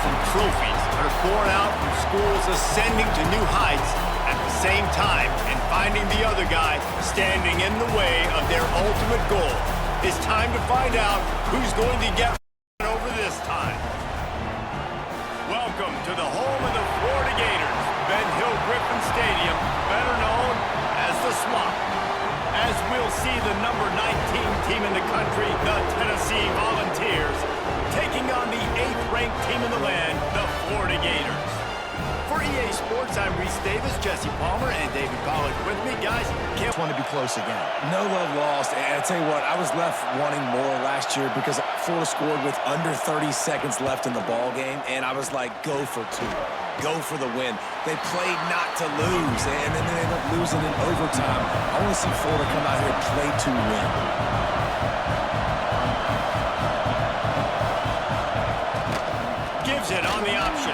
from trophies that are born out from schools ascending to new heights at the same time and finding the other guy standing in the way of their ultimate goal. It's time to find out who's going to get over this time. Welcome to the home of the Florida Gators, Ben Hill Griffin Stadium, better known as the Swamp. As we'll see the number 19 team in the country, the Tennessee Volunteers, taking on the 8th-ranked team in the land, the Florida Gators. For EA Sports, I'm Reese Davis, Jesse Palmer, and David Pollack with me. Guys, can't want to be close again. No love lost. And I tell you what, I was left wanting more last year because Florida scored with under 30 seconds left in the ball game, and I was like, go for two. Go for the win. They played not to lose, and then they ended up losing in overtime. I want to see Florida come out here and play to win. Gives it on the option.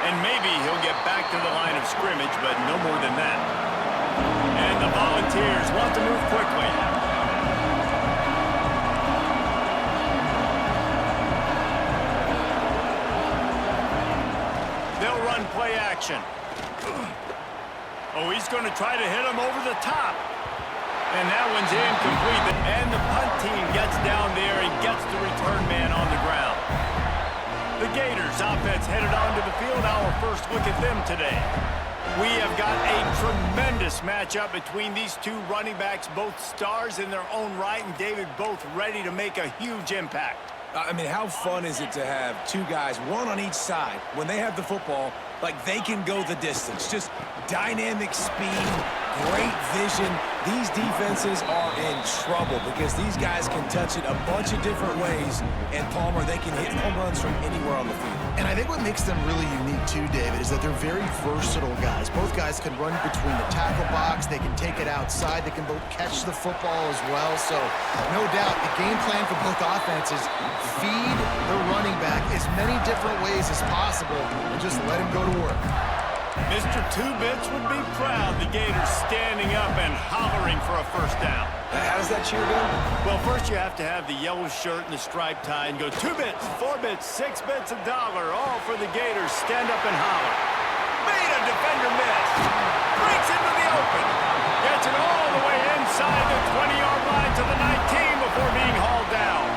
And maybe he'll get back to the line of scrimmage, but no more than that. And the Volunteers want to move quickly. They'll run play action. Oh, he's going to try to hit him over the top. And that one's incomplete. And the punt team gets down there and gets the return man on the ground. The Gators offense headed onto the field. Our first look at them today. We have got a tremendous matchup between these two running backs, both stars in their own right, and David, both ready to make a huge impact. I mean, how fun is it to have two guys, one on each side, when they have the football, like they can go the distance. Just dynamic speed, great vision. These defenses are in trouble because these guys can touch it a bunch of different ways, and Palmer, they can hit home runs from anywhere on the field. And I think what makes them really unique too, David, is that they're very versatile guys. Both guys can run between the tackle box. They can take it outside. They can both catch the football as well. So, no doubt, the game plan for both offenses, feed the running back as many different ways as possible and just let him go to work. Mr. Two-Bits would be proud. The Gators standing up and hollering for a first down. How does that cheer go? Well, first you have to have the yellow shirt and the striped tie and go 2 bits, 4 bits, 6 bits, $1, all for the Gators. Stand up and holler. Made a defender miss. Breaks into the open. Gets it all the way inside the 20-yard line to the 19 before being hauled down.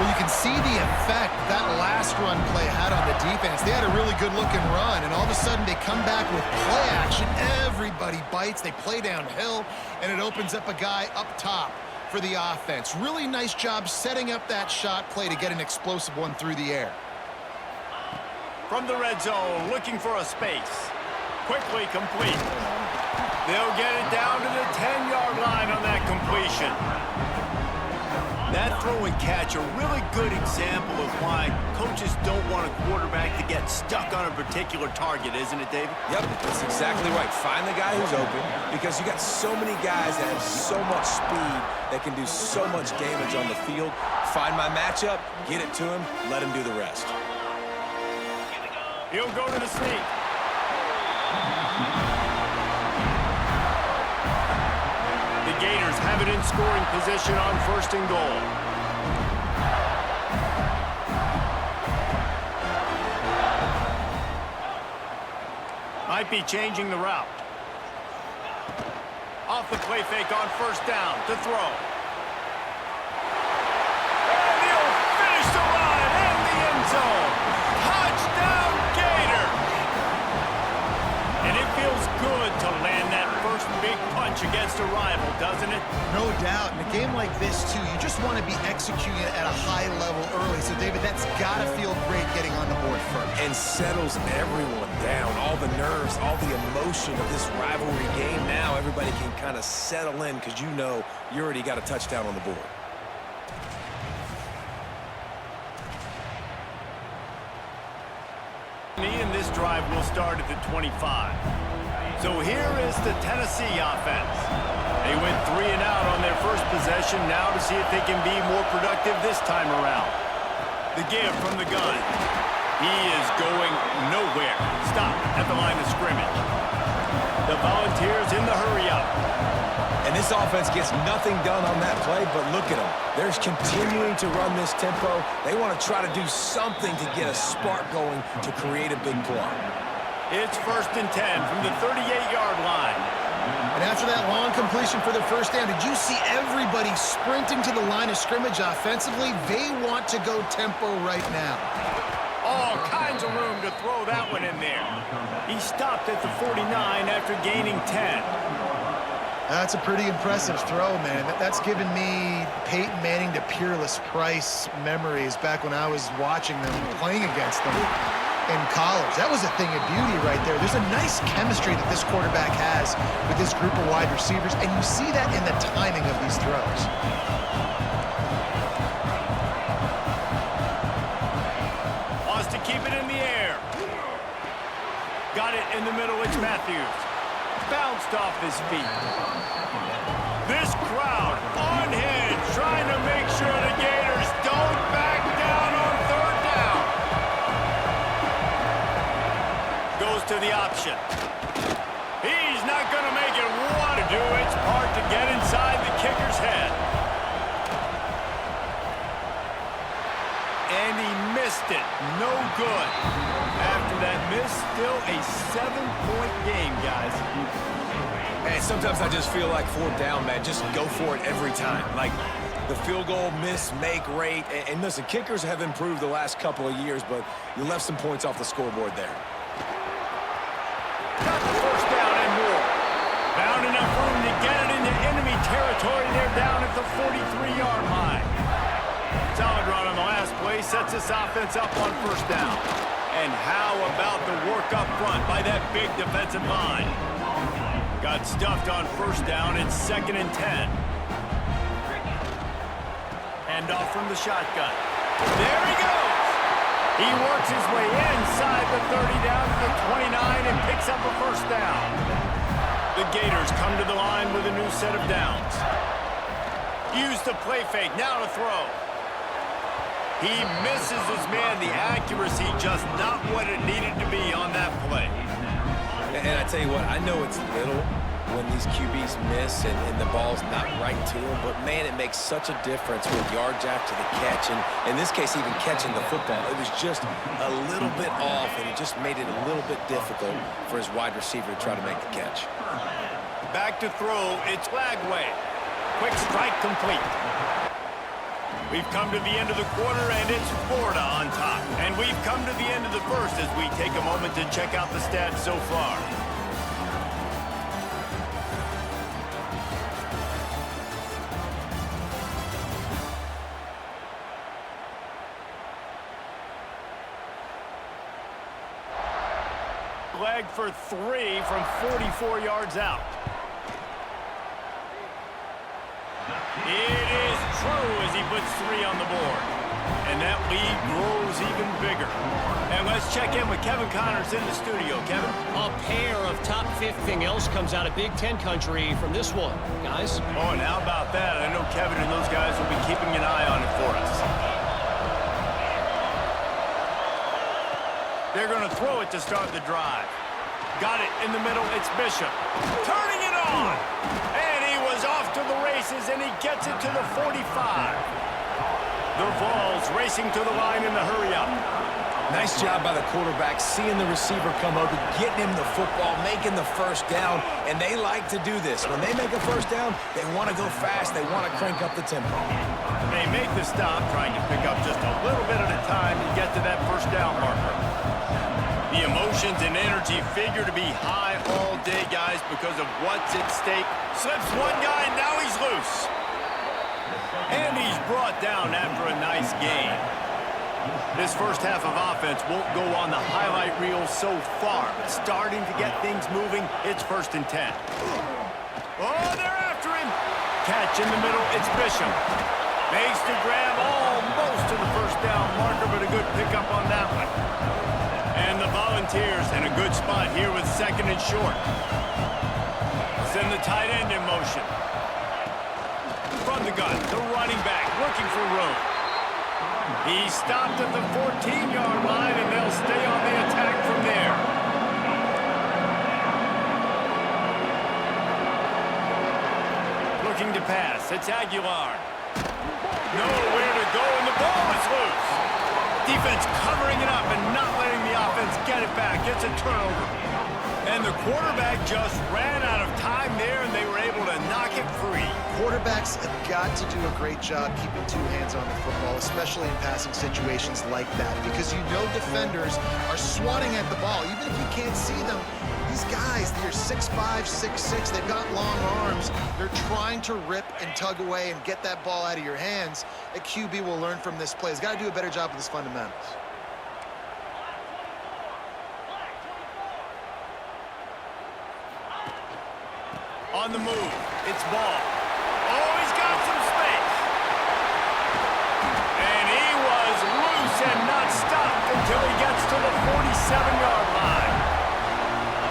Well, you can see the effect that last run play had on the defense. They had a really good-looking run, and all of a sudden they come back with play action. Everybody bites. They play downhill, and it opens up a guy up top for the offense. Really nice job setting up that shot play to get an explosive one through the air. From the red zone, looking for a space. Quickly complete. They'll get it down to the 10-yard line on that completion. That throw and catch, a really good example of why coaches don't want a quarterback to get stuck on a particular target, isn't it, David? Yep, that's exactly right. Find the guy who's open because you got so many guys that have so much speed that can do so much damage on the field. Find my matchup, get it to him, let him do the rest. He'll go to the sneak. The Gators have it in scoring position on 1st and goal. Might be changing the route. Off the play fake on 1st down to throw. And he'll finish the run in the end zone. Touchdown Gators! And it feels good to land that first big punch against a rival, doesn't it? No doubt. In a game like this, too, you just want to be executing it at a high level early. So, David, that's got to feel great getting on the board first. And settles everyone down. All the nerves, all the emotion of this rivalry game. Now everybody can kind of settle in because you know you already got a touchdown on the board. And this drive will start at the 25. So here is the Tennessee offense. They went 3 and out on their first possession. Now to see if they can be more productive this time around. The give from the gun. He is going nowhere. Stop at the line of scrimmage. The Volunteers in the hurry-up. And this offense gets nothing done on that play, but look at them. They're continuing to run this tempo. They want to try to do something to get a spark going to create a big play. It's 1st and 10 from the 38-yard line. And after that long completion for the first down, did you see everybody sprinting to the line of scrimmage offensively? They want to go tempo right now. All kinds of room to throw that one in there. He stopped at the 49 after gaining 10. That's a pretty impressive throw, man. That's given me Peyton Manning to Peerless Price memories back when I was watching them, playing against them in college. That was a thing of beauty right there. There's a nice chemistry that this quarterback has with this group of wide receivers, and you see that in the timing of these throws. Wants to keep it in the air. Got it in the middle. It's Matthews. Bounced off his feet. This crowd on edge, trying to make sure the Gators don't back down on 3rd down. Goes to the option. He's not going to make it want to do its part to get inside the kicker's head. And he missed it. No good. After that miss, still a 7-point game, guys. And sometimes I just feel like 4th down, man. Just go for it every time. Like the field goal miss, make rate. And listen, kickers have improved the last couple of years, but you left some points off the scoreboard there. Got the 1st down and more. Found enough room to get it into enemy territory. They're down at the 43-yard line. Solid run on the last play. Sets this offense up on 1st down. And how about the work up front by that big defensive line? Got stuffed on 1st down. It's 2nd and 10. Hand off from the shotgun. There he goes. He works his way inside the 30 down to the 29 and picks up a 1st down. The Gators come to the line with a new set of downs. Use the play fake. Now to throw. He misses his man. The accuracy just not what it needed to be on that play. And I tell you what, I know it's little when these QBs miss and the ball's not right to them, but man, it makes such a difference with yards after the catch. And in this case, even catching the football, it was just a little bit off, and it just made it a little bit difficult for his wide receiver to try to make the catch. Back to throw. It's Lagway. Quick strike complete. We've come to the end of the quarter, and it's Florida on top. And we've come to the end of the first as we take a moment to check out the stats so far. Leg for 3 from 44 yards out. It is true as he puts 3 on the board. And that lead grows even bigger. And let's check in with Kevin Connors in the studio. Kevin? A pair of top 15 else comes out of Big Ten country from this one, guys. Oh, and how about that? I know Kevin and those guys will be keeping an eye on it for us. They're going to throw it to start the drive. Got it in the middle. It's Bishop. Turning it on. And he was off to the races, and he gets it to the 45. The Vols racing to the line in the hurry-up. Nice job by the quarterback, seeing the receiver come open, getting him the football, making the 1st down, and they like to do this. When they make a 1st down, they want to go fast. They want to crank up the tempo. They make the stop, trying to pick up just a little bit at a time to get to that 1st down marker. The emotions and energy figure to be high all day, guys, because of what's at stake. Slips one guy, and now he's loose. And he's brought down after a nice gain. This first half of offense won't go on the highlight reel so far. Starting to get things moving, it's 1st and 10. Oh, they're after him. Catch in the middle, it's Bishop. Makes the grab almost to the 1st down marker, but a good pickup on that one. And the Volunteers in a good spot here with 2nd and short. Send the tight end in motion. From the gun, the running back looking for room. He stopped at the 14-yard line, and they'll stay on the attack from there. looking to pass. It's Aguilar. Nowhere to go, and the ball is loose. Defense covering it up and not letting the offense get it back. It's a turnover. And the quarterback just ran out of time there, and they were able to knock it free. Quarterbacks have got to do a great job keeping two hands on the football, especially in passing situations like that, because you know defenders are swatting at the ball. Even if you can't see them, these guys, they're 6'5", 6'6", they've got long arms. They're trying to rip and tug away and get that ball out of your hands. A QB will learn from this play. He's got to do a better job with his fundamentals. On the move, it's Ball. Oh, he's got some space. And he was loose and not stopped until he gets to the 47-yard line.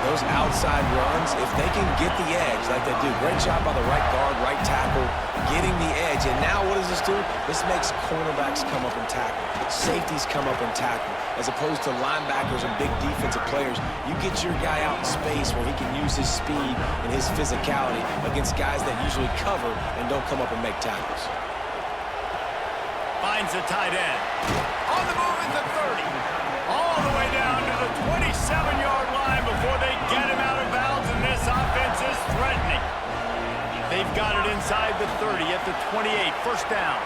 Those outside runs, if they can get the edge like they do, great job by the right guard, right tackle, getting the edge. And now what does this do? This makes cornerbacks come up and tackle. Safeties come up and tackle. As opposed to linebackers and big defensive players, you get your guy out in space where he can use his speed and his physicality against guys that usually cover and don't come up and make tackles. Finds the tight end. On the move at the 30. All the way down to the 27-yard line before they get him out of bounds, and this offense is threatening. They've got it inside the 30 at the 28. First down.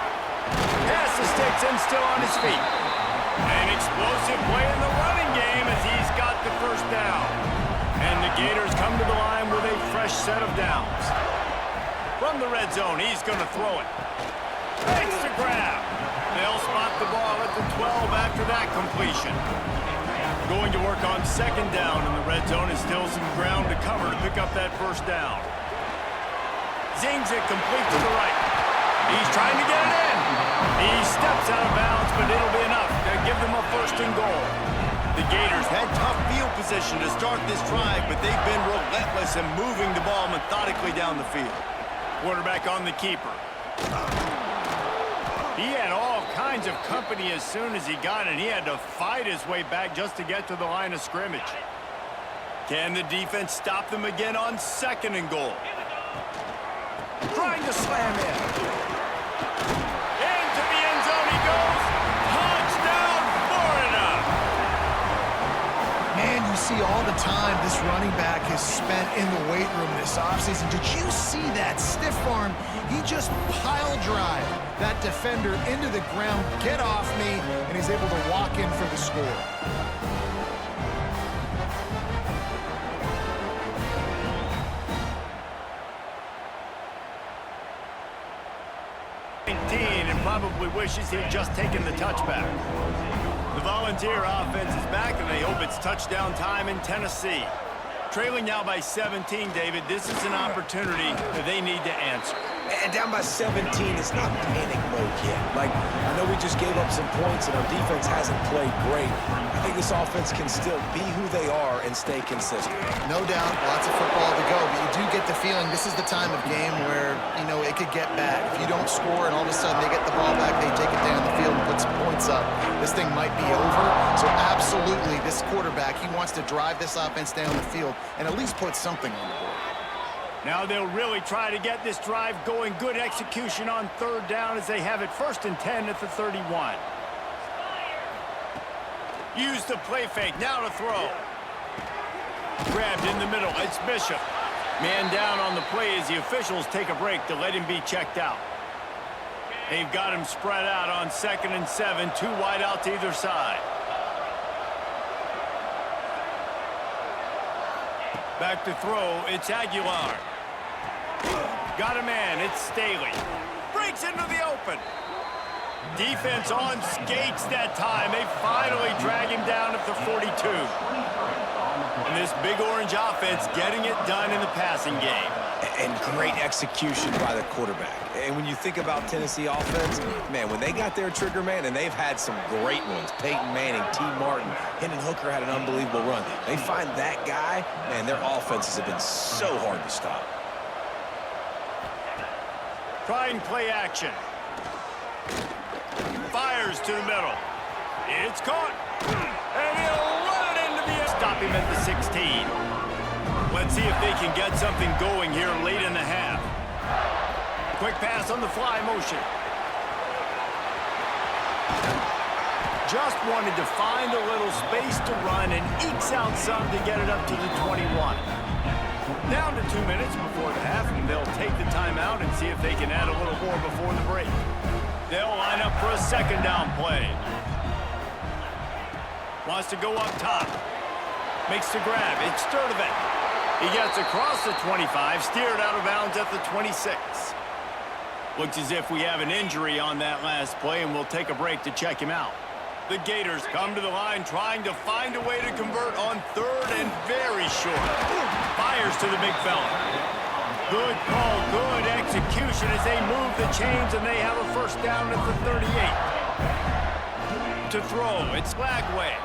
Pass the sticks and still on his feet. An explosive play in the running game as he's got the first down. And the Gators come to the line with a fresh set of downs. From the red zone, he's going to throw it. Makes the grab. They'll spot the ball at the 12 after that completion. Going to work on second down in the red zone is still some ground to cover to pick up that first down. Zings it complete to the right. He's trying to get it in. He steps out of bounds, but it'll be enough to give them a first and goal. The Gators had tough field position to start this drive, but they've been relentless in moving the ball methodically down the field. Quarterback on the keeper. He had all kinds of company as soon as he got it. He had to fight his way back just to get to the line of scrimmage. Can the defense stop them again on second and goal? Trying to slam in. Into the end zone he goes. Touchdown, Florida! Man, you see all the time this running back has spent in the weight room this offseason. Did you see that stiff arm? He just pile drive that defender into the ground, get off me, and he's able to walk in for the score. And probably wishes he'd just taken the touchback. The Volunteer offense is back, and they hope it's touchdown time in Tennessee. Trailing now by 17, David, this is an opportunity that they need to answer. And down by 17, it's not panic mode yet. Like, I know we just gave up some points and our defense hasn't played great. I think this offense can still be who they are and stay consistent. No doubt, lots of football to go, but you do get the feeling this is the time of game where, you know, it could get bad. If you don't score and all of a sudden they get the ball back, they take it down the field and put some points up, this thing might be over. So absolutely, this quarterback, he wants to drive this offense down the field and at least put something on the board. Now they'll really try to get this drive going. Good execution on third down as they have it 1st and 10 at the 31. Use the play fake. Now to throw. Grabbed in the middle. It's Bishop. Man down on the play as the officials take a break to let him be checked out. They've got him spread out on 2nd and 7. 2 wide out to either side. Back to throw. It's Aguilar. Got a man. It's Staley. Breaks into the open. Defense on skates that time. They finally drag him down at the 42. And this big orange offense getting it done in the passing game. And great execution by the quarterback. And when you think about Tennessee offense, man, when they got their trigger man, and they've had some great ones, Peyton Manning, T. Martin, Hendon Hooker had an unbelievable run. They find that guy, man, their offenses have been so hard to stop. Try and play action. Fires to the middle. It's caught. And he'll run it into the... Stop him at the 16. Let's see if they can get something going here late in the half. Quick pass on the fly motion. Just wanted to find a little space to run and ekes out some to get it up to the 21. Down to 2 minutes before the half, and they'll take the timeout and see if they can add a little more before the break. They'll line up for a second down play. Wants to go up top. Makes the grab. It's Ep.13. He gets across the 25, steered out of bounds at the 26. Looks as if we have an injury on that last play, and we'll take a break to check him out. The Gators come to the line trying to find a way to convert on third and very short. Fires to the big fella. Good call, good execution as they move the chains, and they have a first down at the 38. To throw, it's Lagway.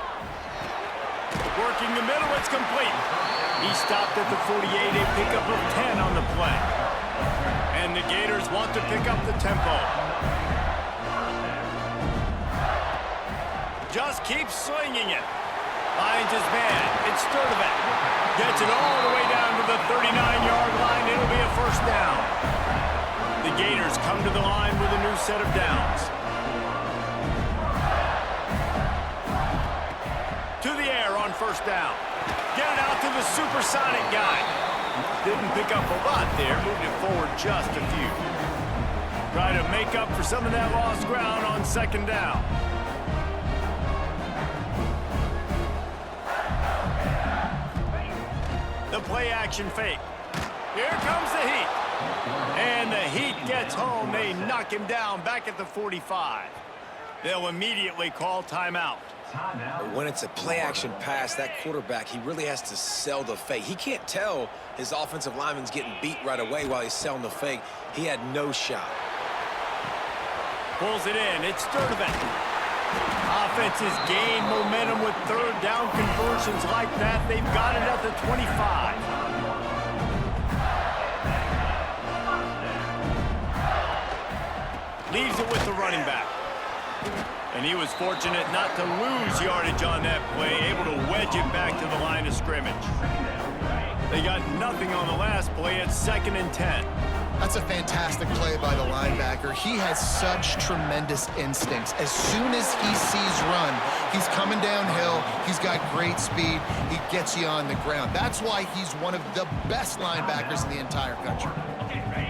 Working the middle, it's complete. He stopped at the 48, a pickup of 10 on the play. And the Gators want to pick up the tempo. Just keeps slinging it. Finds his man. It's Ep.13. Gets it all the way down to the 39-yard line. It'll be a first down. The Gators come to the line with a new set of downs. To the air on first down. Get it out to the supersonic guy. Didn't pick up a lot there. Moved it forward just a few. Try to make up for some of that lost ground on second down. The play-action fake. Here comes the Heat. And the Heat gets home. They knock him down back at the 45. They'll immediately call timeout. When it's a play-action pass, that quarterback, he really has to sell the fake. He can't tell his offensive lineman's getting beat right away while he's selling the fake. He had no shot. Pulls it in. It's Ep.13. Offenses gain momentum with third down conversions like that. They've got it at the 25. Leaves it with the running back. And he was fortunate not to lose yardage on that play, able to wedge it back to the line of scrimmage. They got nothing on the last play. It's 2nd and 10. That's a fantastic play by the linebacker. He has such tremendous instincts. As soon as he sees run, he's coming downhill. He's got great speed. He gets you on the ground. That's why he's one of the best linebackers in the entire country.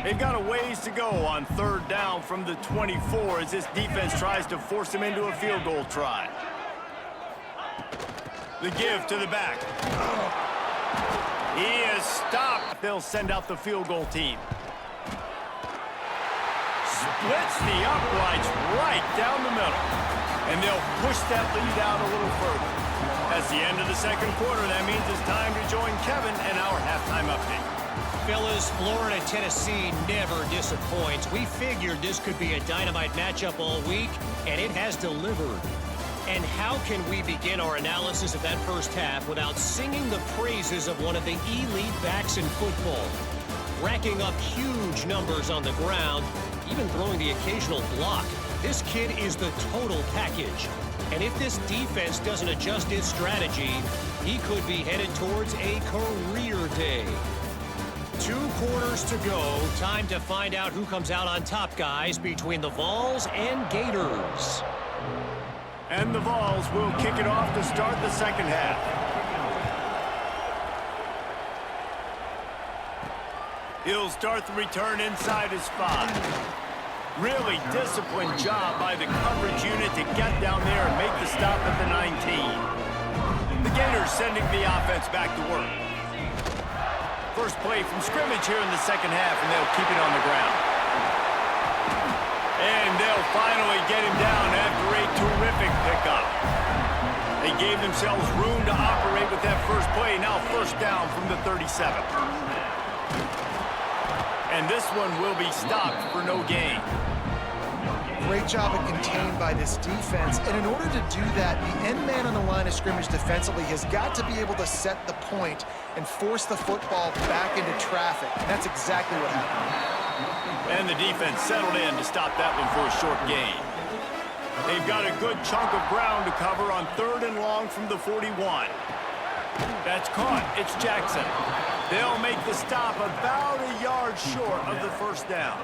They've got a ways to go on third down from the 24 as this defense tries to force him into a field goal try. The give to the back. He is stopped. They'll send out the field goal team. Splits the uprights right down the middle. And they'll push that lead out a little further. That's the end of the second quarter. That means it's time to join Kevin and our halftime update. Fellas, Florida-Tennessee never disappoints. We figured this could be a dynamite matchup all week, and it has delivered. And how can we begin our analysis of that first half without singing the praises of one of the elite backs in football? Racking up huge numbers on the ground, even throwing the occasional block. This kid is the total package. And if this defense doesn't adjust its strategy, he could be headed towards a career day. 2 quarters to go. Time to find out who comes out on top, guys, between the Vols and Gators. And the Vols will kick it off to start the second half. He'll start the return inside his 5. Really disciplined job by the coverage unit to get down there and make the stop at the 19. The Gators sending the offense back to work. First play from scrimmage here in the second half, and they'll keep it on the ground. And they'll finally get him down after a terrific pickup. They gave themselves room to operate with that first play. Now first down from the 37. And this one will be stopped for no gain. Great job of contained by this defense. And in order to do that, the end man on the line of scrimmage defensively has got to be able to set the point and force the football back into traffic. And that's exactly what happened. And the defense settled in to stop that one for a short gain. They've got a good chunk of ground to cover on 3rd and long from the 41. That's caught. It's Jackson. They'll make the stop about a yard short of the first down.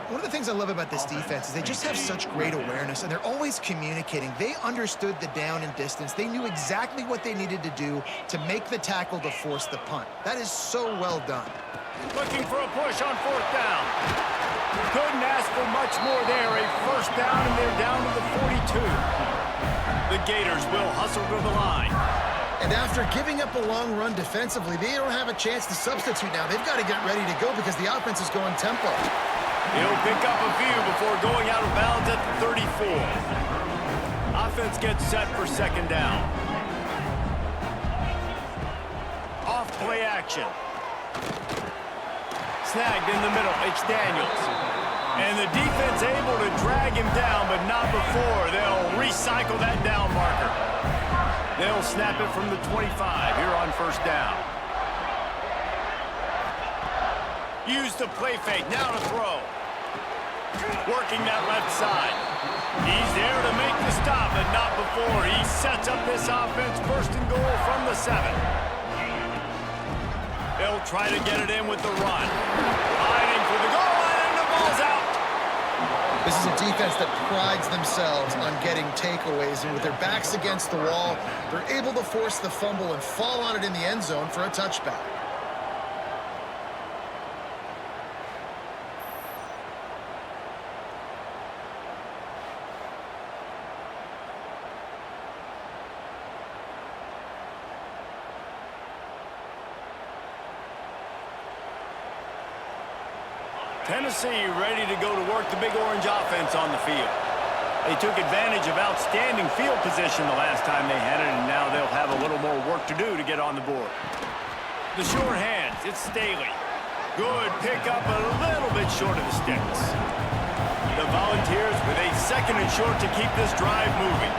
One of the things I love about this defense is they just have such great awareness, and they're always communicating. They understood the down and distance. They knew exactly what they needed to do to make the tackle to force the punt. That is so well done. Looking for a push on fourth down. Couldn't ask for much more there. A first down, and they're down to the 42. The Gators will hustle to the line. And after giving up a long run defensively, they don't have a chance to substitute now. They've got to get ready to go because the offense is going tempo. He'll pick up a few before going out of bounds at the 34. Offense gets set for second down. Off play action. Snagged in the middle. It's Daniels. And the defense able to drag him down, but not before. They'll recycle that down marker. They'll snap it from the 25 here on first down. Use the play fake. Now to throw. Working that left side. He's there to make the stop, but not before. He sets up this offense first and goal from the 7. They'll try to get it in with the run. Hiding for the goal line, and the ball's out. This is a defense that prides themselves on getting takeaways, and with their backs against the wall, they're able to force the fumble and fall on it in the end zone for a touchback. Tennessee ready to go to work the Big Orange offense on the field. They took advantage of outstanding field position the last time they had it, and now they'll have a little more work to do to get on the board. The short hands, it's Staley. Good pickup, a little bit short of the sticks. The Volunteers with a second and short to keep this drive moving.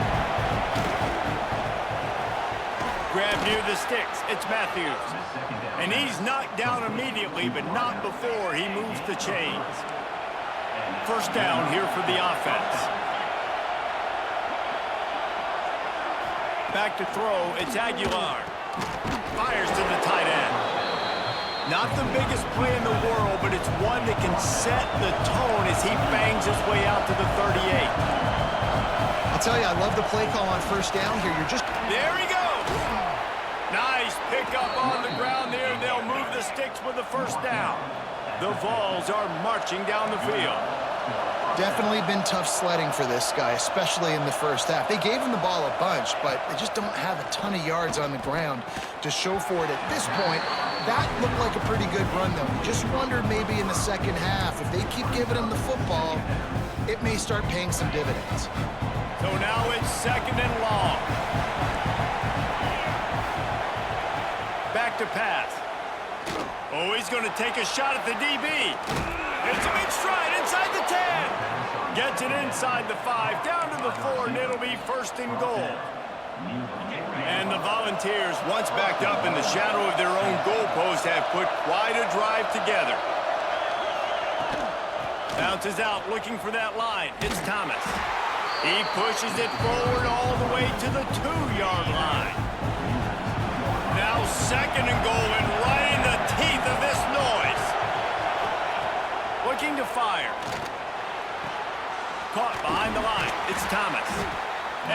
Grab near the sticks, it's Matthews. And he's knocked down immediately, but not before he moves the chains. First down here for the offense. Back to throw, it's Aguilar. Fires to the tight end. Not the biggest play in the world, but it's one that can set the tone as he bangs his way out to the 38. I'll tell you, I love the play call on first down here. There he goes. Nice pickup on the ground there. They'll move the sticks with the first down. The Vols are marching down the field. Definitely been tough sledding for this guy, especially in the first half. They gave him the ball a bunch, but they just don't have a ton of yards on the ground to show for it at this point. That looked like a pretty good run, though. Just wondered maybe in the second half, if they keep giving him the football, it may start paying some dividends. So now it's second and long. Back to pass. Oh, he's going to take a shot at the DB. It's him in stride inside the 10. Gets it inside the 5, down to the 4, and it'll be first and goal. And the Volunteers, once backed up in the shadow of their own goalpost, have put quite a drive together. Bounces out, looking for that line. It's Thomas. He pushes it forward all the way to the 2-yard line. Now second and goal, and right in the teeth of this noise. Looking to fire. Caught behind the line. It's Thomas.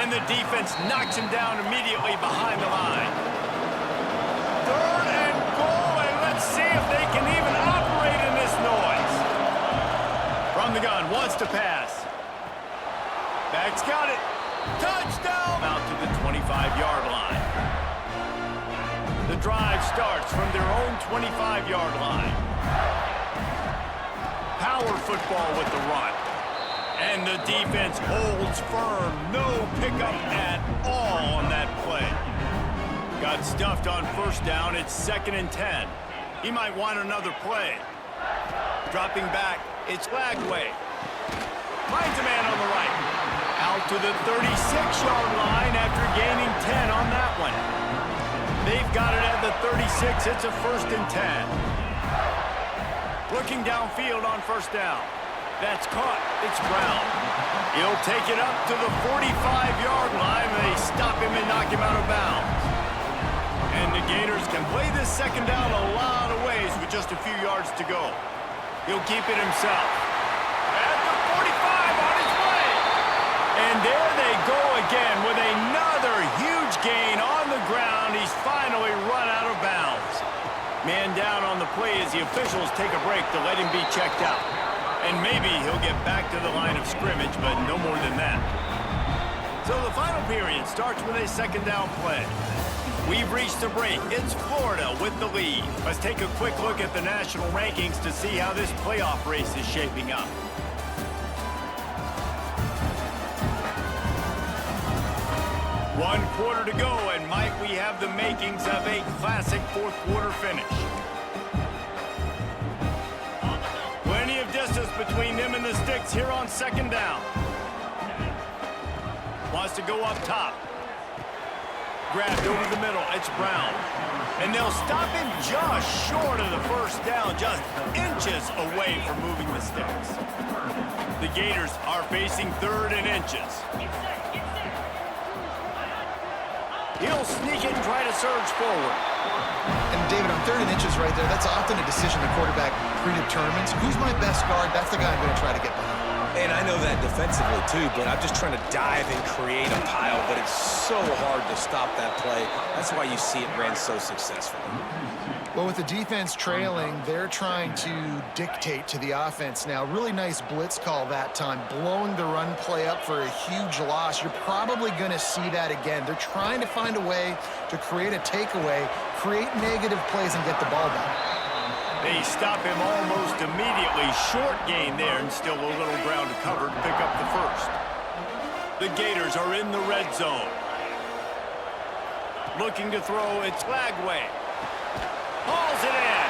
And the defense knocks him down immediately behind the line. Third and goal, and let's see if they can even operate in this noise. From the gun, wants to pass. Back's got it. Touchdown! Out to the 25-yard line. The drive starts from their own 25-yard line. Power football with the run. And the defense holds firm. No pickup at all on that play. Got stuffed on first down. It's second and 10. He might want another play. Dropping back, it's Lagway. Finds a man on the right. Out to the 36-yard line after gaining 10 on that one. They've got it at the 36. It's a first and 10. Looking downfield on first down. That's caught. It's Brown. He'll take it up to the 45-yard line. They stop him and knock him out of bounds. And the Gators can play this this second down a lot of ways with just a few yards to go. He'll keep it himself. At the 45 on his way. And there they go again with another huge gain on the ground. He's finally run out of bounds. Man down on the play as the officials take a break to let him be checked out. And maybe he'll get back to the line of scrimmage, but no more than that. So the final period starts with a second down play. We've reached a break. It's Florida with the lead. Let's take a quick look at the national rankings to see how this playoff race is shaping up. One quarter to go, and might we have the makings of a classic fourth quarter finish. Plenty of distance between them and the sticks here on second down. Wants to go up top. Grabbed over the middle. It's Brown. And they'll stop him just short of the first down, just inches away from moving the sticks. The Gators are facing third and inches. He'll sneak it and try to surge forward. And David, on third and inches right there, that's often a decision the quarterback predetermines. Who's my best guard? That's the guy I'm going to try to get behind. And I know that defensively, too, but I'm just trying to dive and create a pile, but it's so hard to stop that play. That's why you see it ran so successfully. Well, with the defense trailing, they're trying to dictate to the offense now. Really nice blitz call that time, blowing the run play up for a huge loss. You're probably going to see that again. They're trying to find a way to create a takeaway, create negative plays, and get the ball back. They stop him almost immediately. Short gain there, and still a little ground to cover to pick up the first. The Gators are in the red zone. Looking to throw, it's Lagway. Hauls it in.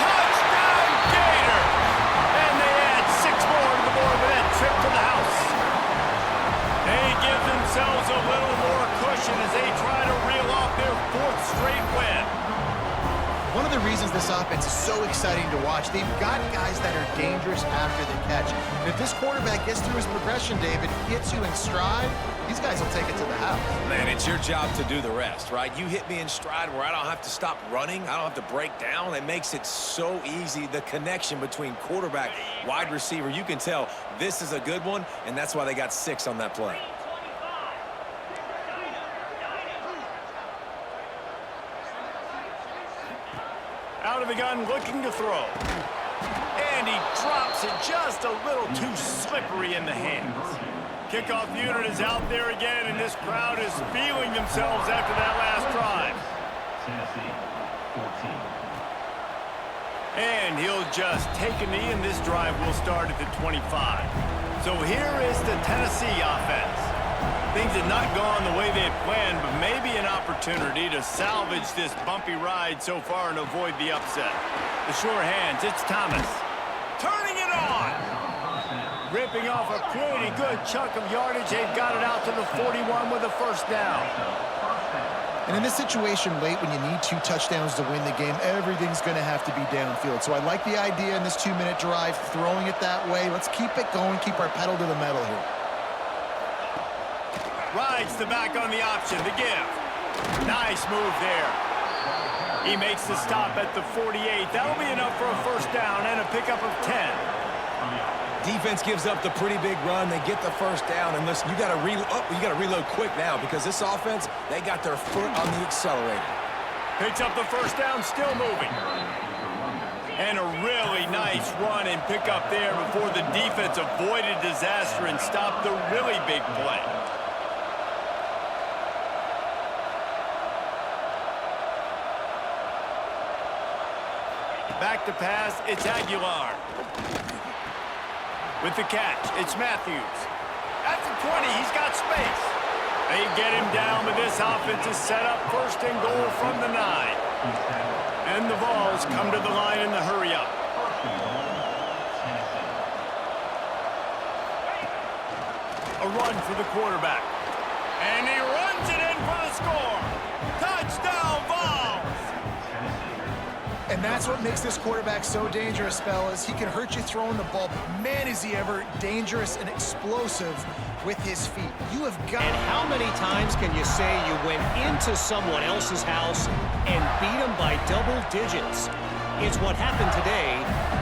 Touchdown, Gators! And they add 6 more to the board with that trip to the house. They give themselves a little more cushion as they try to reel off their 4th straight win. One of the reasons this offense is so exciting to watch, they've got guys that are dangerous after the catch. And if this quarterback gets through his progression, David, hits you in stride, these guys will take it to the house. Man, it's your job to do the rest, right? You hit me in stride where I don't have to stop running. I don't have to break down. It makes it so easy, the connection between quarterback, wide receiver. You can tell this is a good one, and that's why they got 6 on that play. Out of the gun, looking to throw. And he drops it just a little too slippery in the hands. Kickoff unit is out there again, and this crowd is feeling themselves after that last drive. Tennessee, 14. And he'll just take a knee, and this drive will start at the 25. So here is the Tennessee offense. Things had not gone the way they had planned, but maybe an opportunity to salvage this bumpy ride so far and avoid the upset. The sure hands, it's Thomas. Turning it on! Ripping off a pretty good chunk of yardage. They've got it out to the 41 with a first down. And in this situation late when you need 2 touchdowns to win the game, everything's going to have to be downfield. So I like the idea in this 2-minute drive, throwing it that way. Let's keep it going, keep our pedal to the metal here. Rides the back on the option, the give. Nice move there. He makes the stop at the 48. That'll be enough for a first down and a pickup of 10. Defense gives up the pretty big run. They get the first down, and listen, you got to reload quick now because this offense, they got their foot on the accelerator. Picks up the first down, still moving. And a really nice run and pickup there before the defense avoided disaster and stopped the really big play. Back to pass, it's Aguilar. With the catch, it's Matthews. At the 20, he's got space. They get him down, but this offense is set up 1st and goal from the 9. And the Vols come to the line in the hurry-up. A run for the quarterback. And he runs it in for the score. Touchdown, Vols! And And that's what makes this quarterback so dangerous, fellas. He can hurt you throwing the ball, but man, is he ever dangerous and explosive with his feet. You have got... And how many times can you say you went into someone else's house and beat them by double digits? It's what happened today,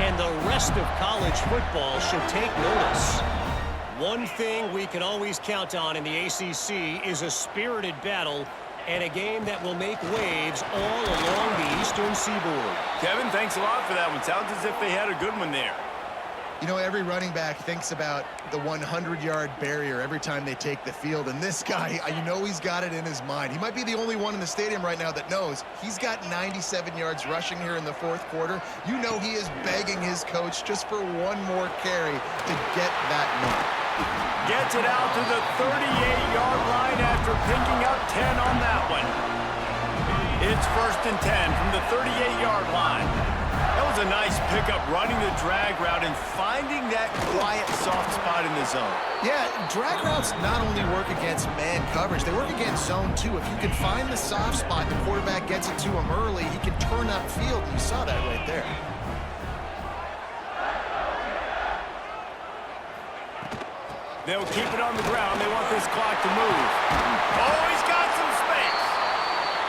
and the rest of college football should take notice. One thing we can always count on in the ACC is a spirited battle and a game that will make waves all along the Eastern Seaboard. Kevin, thanks a lot for that one. Sounds as if they had a good one there. You know, every running back thinks about the 100-yard barrier every time they take the field, and this guy, you know he's got it in his mind. He might be the only one in the stadium right now that knows he's got 97 yards rushing here in the fourth quarter. You know he is begging his coach just for one more carry to get that mark. Gets it out to the 38-yard line after picking up 10 on that one. It's 1st and 10 from the 38-yard line. That was a nice pickup, running the drag route and finding that quiet, soft spot in the zone. Yeah, drag routes not only work against man coverage, they work against zone too. If you can find the soft spot, the quarterback gets it to him early, he can turn upfield, and you saw that right there. They'll keep it on the ground. They want this clock to move. Oh, he's got some space.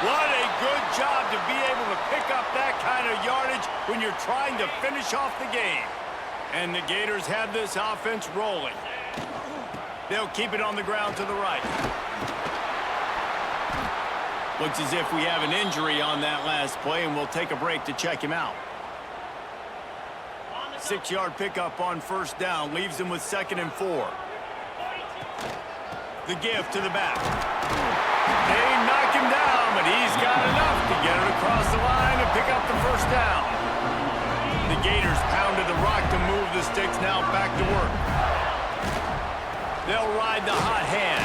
What a good job to be able to pick up that kind of yardage when you're trying to finish off the game. And the Gators have this offense rolling. They'll keep it on the ground to the right. Looks as if we have an injury on that last play, and we'll take a break to check him out. 6-yard pickup on 1st down leaves him with 2nd and 4. The give to the back. They knock him down, but he's got enough to get it across the line and pick up the 1st down. The Gators pounded the rock to move the sticks, now back to work. They'll ride the hot hand.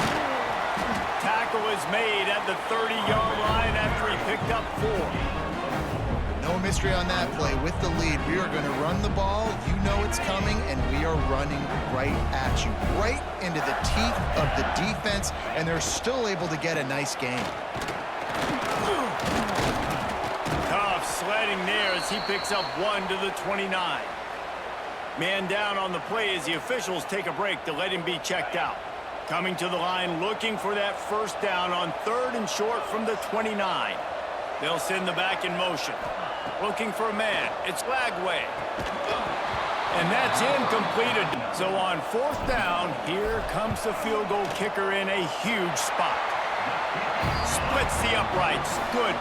Tackle is made at the 30-yard line after he picked up 4. No mystery on that play. With the lead, we are going to run the ball. You know it's coming, and we are running right at you, right into the teeth of the defense, and they're still able to get a nice game. Tough sledding there as he picks up 1 to the 29. Man down on the play as the officials take a break to let him be checked out. Coming to the line, looking for that 1st down on 3rd and short from the 29. They'll send the back in motion. Looking for a man. It's Lagway. And that's incomplete. So on 4th down, here comes the field goal kicker in a huge spot. Splits the uprights. Good.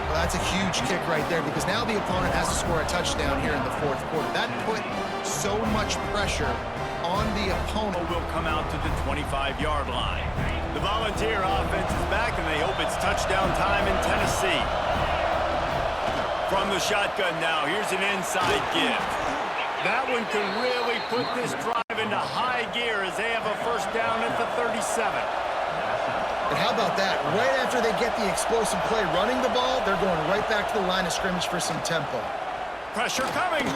Well, that's a huge kick right there because now the opponent has to score a touchdown here in the fourth quarter. That put so much pressure on the opponent. Will come out to the 25-yard line. The Volunteer offense is back, and they hope it's touchdown time in Tennessee. From the shotgun now, here's an inside give. That one could really put this drive into high gear as they have a 1st down at the 37. And how about that? Right after they get the explosive play running the ball, they're going right back to the line of scrimmage for some tempo. Pressure coming.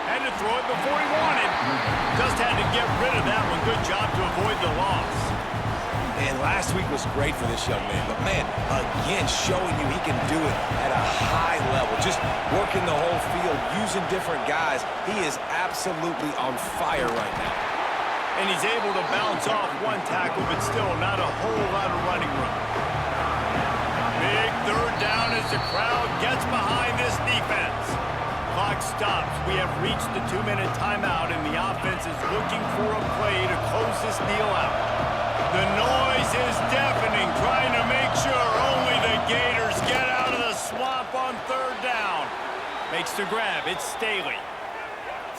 Had to throw it before he wanted. Just had to get rid of that one. Good job to avoid the loss. And last week was great for this young man. But, man, again, showing you he can do it at a high level. Just working the whole field, using different guys. He is absolutely on fire right now. And he's able to bounce off one tackle, but still not a whole lot of running room. Big 3rd down as the crowd gets behind this defense. Clock stops. We have reached the 2-minute timeout, and the offense is looking for a play to close this deal out. The noise is deafening, trying to make sure only the Gators get out of the swamp on 3rd down. Makes the grab. It's Staley.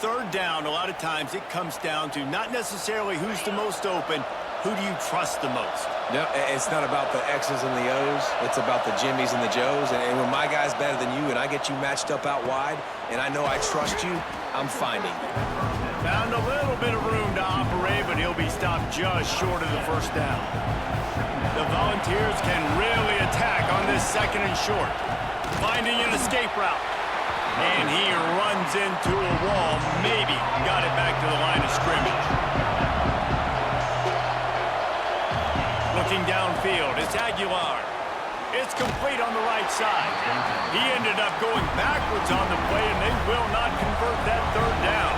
3rd down, a lot of times it comes down to not necessarily who's the most open, who do you trust the most? No, it's not about the X's and the O's. It's about the Jimmies and the Joes. And when my guy's better than you and I get you matched up out wide and I know I trust you, I'm finding you. Found a little bit of room to operate, but he'll be stopped just short of the 1st down. The Volunteers can really attack on this 2nd and short. Finding an escape route. And he runs into a wall. Maybe got it back to the line of scrimmage. Looking downfield, it's Aguilar. It's complete on the right side. He ended up going backwards on the play, and they will not convert that third down.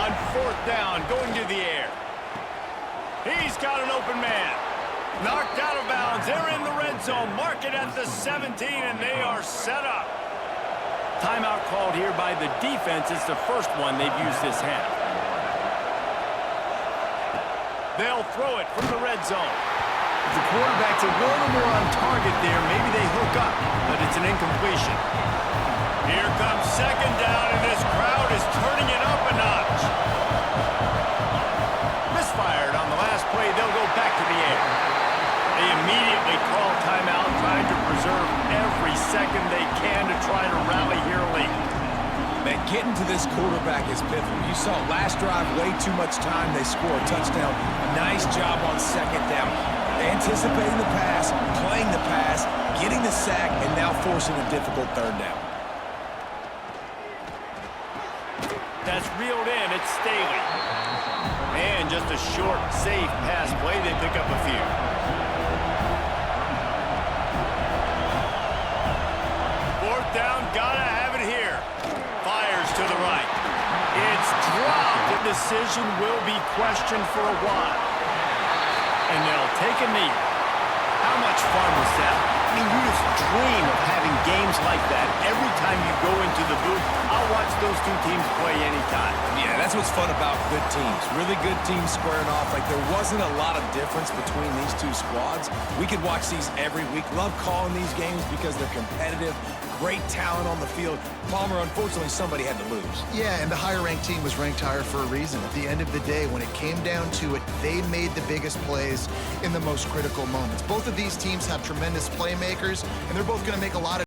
On fourth down, going to the air. He's got an open man. Knocked out of bounds. They're in the red zone. Mark it at the 17, and they are set up. Timeout called here by the defense. It's the first one they've used this half. They'll throw it from the red zone. If the quarterback's a little more on target there, maybe they hook up, but it's an incompletion. Here comes second down, and this crowd is turning it up a notch. Misfired on the last play. They'll go back to the air. They immediately call timeout, trying to preserve every second they can to try to rally here late. Man, getting to this quarterback is pivotal. You saw last drive, way too much time. They score a touchdown. Nice job on second down. Anticipating the pass, playing the pass, getting the sack, and now forcing a difficult third down. That's reeled in. It's Staley. And just a short, safe pass play. They pick up a few. Fourth down, gotta have it here. Fires to the right. It's dropped. The decision will be questioned for a while. And they'll take a knee. How much fun was that? I mean, you just dream of having games like that every time you go into the booth. I'll watch those two teams play anytime. Yeah, that's what's fun about good teams. Really good teams squaring off. Like, there wasn't a lot of difference between these two squads. We could watch these every week. Love calling these games because they're competitive. Great talent on the field. Palmer, unfortunately, somebody had to lose. Yeah, and the higher-ranked team was ranked higher for a reason. At the end of the day, when it came down to it, they made the biggest plays in the most critical moments. Both of these teams have tremendous playmakers, and they're both going to make a lot of